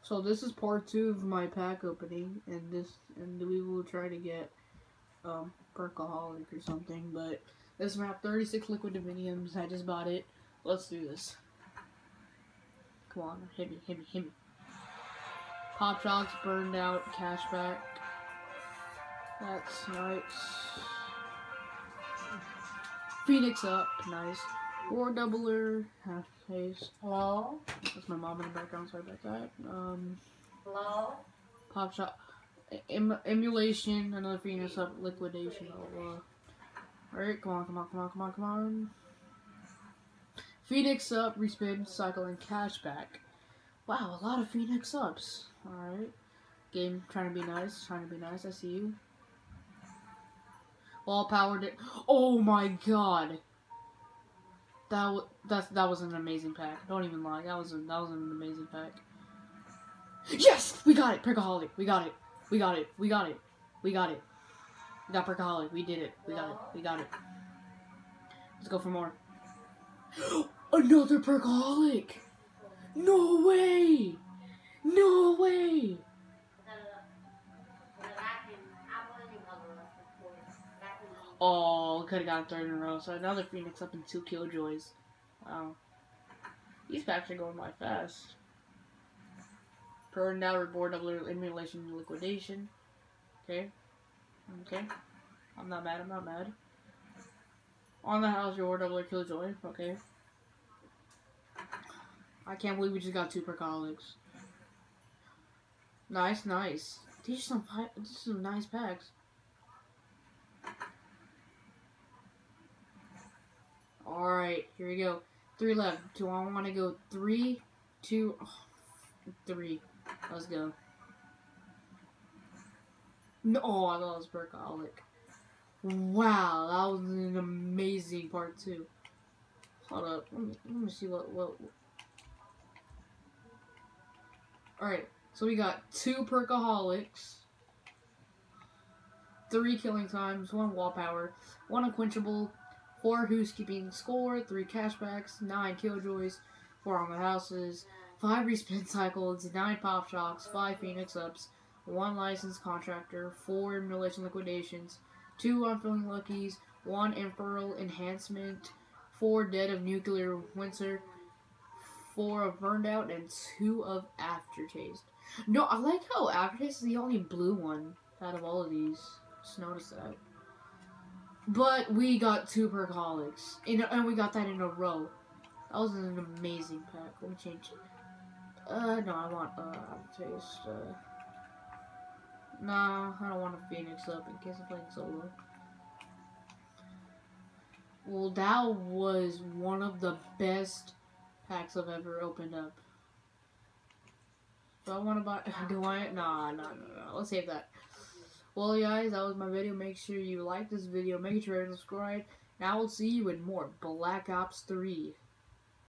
So this is part 2 of my pack opening, and we will try to get Perkaholic or something. But this map, 36 liquid diviniums. I just bought it. Let's do this. Come on, hit me, hit me, hit me. Pop Shocks, burned out, cashback. That's nice. Phoenix up, nice. War doubler, half face. Hello? That's my mom in the background, sorry about that. Hello? Pop shot. Emulation, another Phoenix up, liquidation. Alright, come on, come on, come on, come on, come on. Phoenix up, respin, cycle, and cashback. Wow, a lot of Phoenix ups. Alright. Game trying to be nice, I see you. Wall powered it. Oh my god! That was an amazing pack. Don't even lie. That was an amazing pack. Yes! We got it! Perkaholic. We got it. We got it. We got it. We got it. We got Perkaholic. We did it. We got it. We got it. Let's go for more. Another Perkaholic! No way! No way! Oh, could have got 3rd in a row. So another Phoenix up and 2 Killjoys. Wow. These packs are going by fast. Burned out, reward doubler, emulation, and liquidation. Okay. Okay. I'm not mad, I'm not mad. On the house, reward doubler, Killjoy. Okay. I can't believe we just got 2 Perkaholics. Nice, nice. These are some nice packs. Alright, here we go. 3 left. Do I want to go 3, 2, 3? Let's go. No, oh, I thought it was Perkaholic. Wow, that was an amazing part 2. Hold up. Let me see what. Alright, so we got 2 Perkaholics, 3 killing times, 1 wall power, 1 unquenchable, 4 housekeeping score, 3 cashbacks, 9 killjoys, 4 on the houses, 5 respin cycles, 9 pop shocks, 5 phoenix ups, 1 licensed contractor, 4 emulation liquidations, 2 unfilling luckies, 1 emperor enhancement, 4 dead of nuclear winter, 4 of burned out, and 2 of aftertaste. No, I like how aftertaste is the only blue one out of all of these. Just noticed that. But we got 2 Perkaholics, and we got that in a row. That was an amazing pack. Let me change it. No, I want aftertaste. Nah, I don't want a Phoenix up in case I'm playing solo. Well, that was one of the best packs I've ever opened up. Do I want to buy? Do I? Nah. Let's save that. Well, guys, that was my video. Make sure you like this video. Make sure to subscribe. And I will see you in more Black Ops 3.